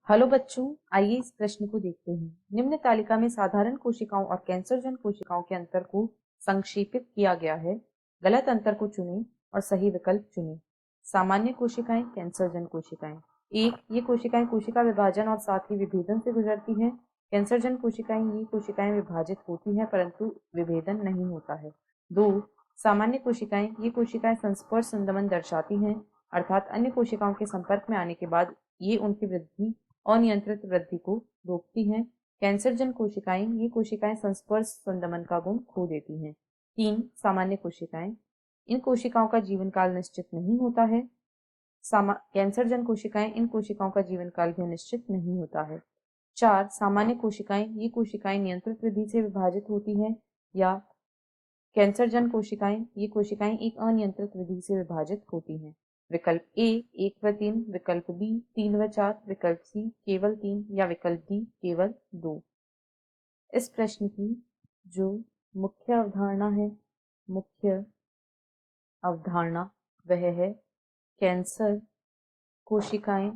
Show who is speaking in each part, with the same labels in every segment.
Speaker 1: Hello बच्चों, आइए इस प्रश्न को देखते हैं। निम्न तालिका में साधारण कोशिकाओं और कैंसरजन कोशिकाओं के अंतर को संक्षेपित किया गया है। गलत अंतर को चुनें और सही विकल्प चुनें। सामान्य कोशिकाएं, कैंसरजन कोशिकाएं। एक, ये कोशिकाएं कोशिका विभाजन और साथ ही विभेदन से गुजरती हैं। कैंसरजन कोशिकाएं, ये कोशिकाएं विभाजित होती हैं परंतु विभेदन नहीं होता है। दो, सामान्य कोशिकाएं, ये कोशिकाएं संस्पर्श संदमन दर्शाती हैं, अर्थात अन्य कोशिकाओं के संपर्क में आने के बाद ये उनकी वृद्धि अनियंत्रित वृद्धि को रोकती हैं। कैंसरजन कोशिकाएं, ये कोशिकाएं संस्पर्श संदमन का गुण खो देती हैं। तीन, सामान्य कोशिकाएं, इन कोशिकाओं का जीवन काल निश्चित नहीं होता है। कैंसरजन कोशिकाएं, इन कोशिकाओं का जीवन काल भी निश्चित नहीं होता है। चार, सामान्य कोशिकाएं, ये कोशिकाएं नियंत्रित वृद्धि से विभाजित होती हैं, या कैंसरजन कोशिकाएं, ये कोशिकाएं एक अनियंत्रित वृद्धि से विभाजित होती हैं। विकल्प ए 1 व 3, विकल्प बी 3 व 4, विकल्प सी केवल 3 या विकल्प डी केवल 2। इस प्रश्न की जो मुख्य अवधारणा है, मुख्य अवधारणा वह है कैंसर कोशिकाएं,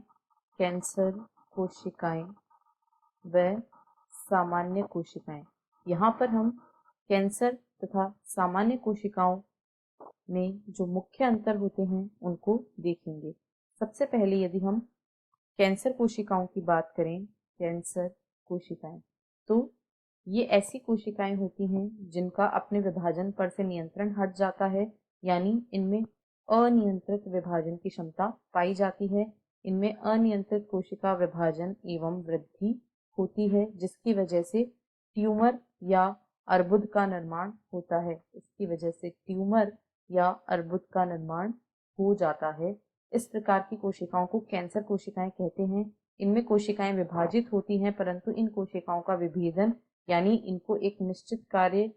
Speaker 1: कैंसर कोशिकाएं व सामान्य कोशिकाएं। यहाँ पर हम कैंसर तथा सामान्य कोशिकाओं में जो मुख्य अंतर होते हैं उनको देखेंगे। सबसे पहले यदि हम कैंसर कोशिकाओं की बात करें, कैंसर कोशिकाएं, तो ये ऐसी कोशिकाएं होती हैं जिनका अपने विभाजन पर से नियंत्रण हट जाता है, यानी इनमें अनियंत्रित विभाजन की क्षमता पाई जाती है। इनमें अनियंत्रित कोशिका विभाजन एवं वृद्धि होती है, जिसकी वजह से ट्यूमर या अर्बुद का निर्माण होता है। इसकी वजह से ट्यूमर या अर्बुद का निर्माण हो जाता है। इस प्रकार की कोशिकाओं को कैंसर कोशिकाएं कहते हैं। इनमें कोशिकाएं विभाजित होती हैं परंतु इन कोशिकाओं का विभेदन, यानी इनको एक निश्चित कार्य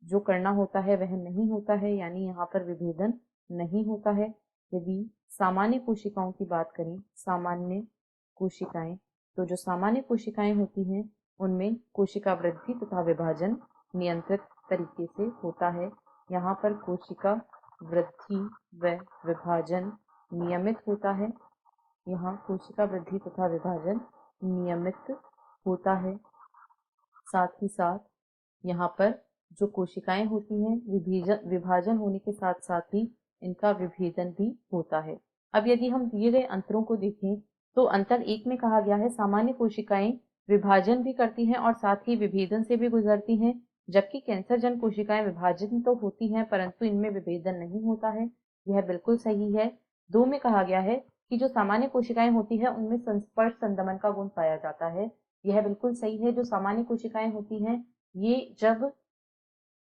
Speaker 1: जो करना होता है वह नहीं होता है, यानी यहाँ पर विभेदन नहीं होता है। यदि सामान्य कोशिकाओं की बात करें, सामान्य कोशिकाएं, तो जो सामान्य कोशिकाएं होती हैं उनमें कोशिका वृद्धि तथा विभाजन नियंत्रित तरीके से होता है। यहाँ पर कोशिका वृद्धि व विभाजन नियमित होता है। यहाँ कोशिका वृद्धि तथा विभाजन नियमित होता है। साथ ही साथ यहाँ पर जो कोशिकाएं होती हैं विभाजन होने के साथ साथ ही इनका विभेदन भी होता है। अब यदि हम दिए गए अंतरों को देखें तो अंतर 1 में कहा गया है सामान्य कोशिकाएं विभाजन भी करती हैं और साथ ही विभेदन से भी गुजरती हैं, जबकि कैंसरजन कोशिकाएं विभाजन तो होती हैं परंतु इनमें विभेदन नहीं होता है। यह बिल्कुल सही है। 2 में कहा गया है कि जो सामान्य कोशिकाएं होती है उनमें संस्पर्श संदमन का गुण पाया जाता है। यह बिल्कुल सही है। जो सामान्य कोशिकाएं होती हैं ये जब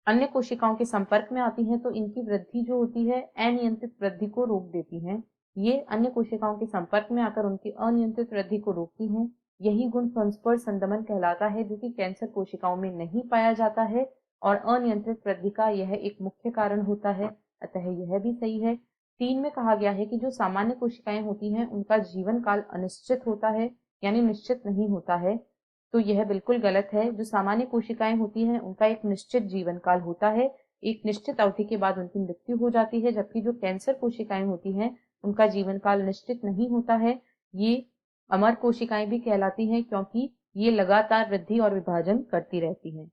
Speaker 1: अन्य कोशिकाओं के संपर्क में आती हैं तो इनकी वृद्धि जो होती है अनियंत्रित वृद्धि को रोक देती हैं। ये अन्य कोशिकाओं के संपर्क में आकर उनकी अनियंत्रित वृद्धि को रोकती हैं। यही गुण संस्पर्श संदमन कहलाता है, जो कि कैंसर कोशिकाओं में नहीं पाया जाता है और अनियंत्रित वृद्धि का यह एक मुख्य कारण होता है। अतः यह भी सही है। 3 में कहा गया है कि जो सामान्य कोशिकाएं होती हैं उनका जीवन काल अनिश्चित होता है, यानी निश्चित नहीं होता है, तो यह बिल्कुल गलत है। जो सामान्य कोशिकाएं होती हैं उनका एक निश्चित जीवन काल होता है, एक निश्चित अवधि के बाद उनकी मृत्यु हो जाती है, जबकि जो कैंसर कोशिकाएं होती हैं उनका जीवन काल निश्चित नहीं होता है। ये अमर कोशिकाएं भी कहलाती हैं क्योंकि ये लगातार वृद्धि और विभाजन करती रहती हैं।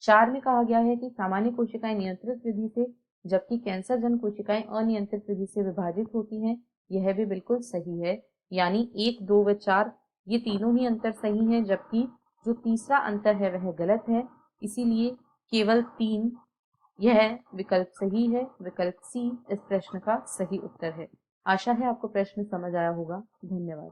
Speaker 1: 4 में कहा गया है कि सामान्य कोशिकाएं नियंत्रित विधि से, जबकि कैंसरजन कोशिकाएं अनियंत्रित विधि से विभाजित होती हैं। यह भी बिल्कुल सही है, यानी 1, 2 व 4 ये तीनों ही अंतर सही हैं, जबकि जो तीसरा अंतर है वह गलत है। इसीलिए केवल 3 यह विकल्प सही है। विकल्प सी इस प्रश्न का सही उत्तर है। आशा है आपको प्रश्न समझ आया होगा। धन्यवाद।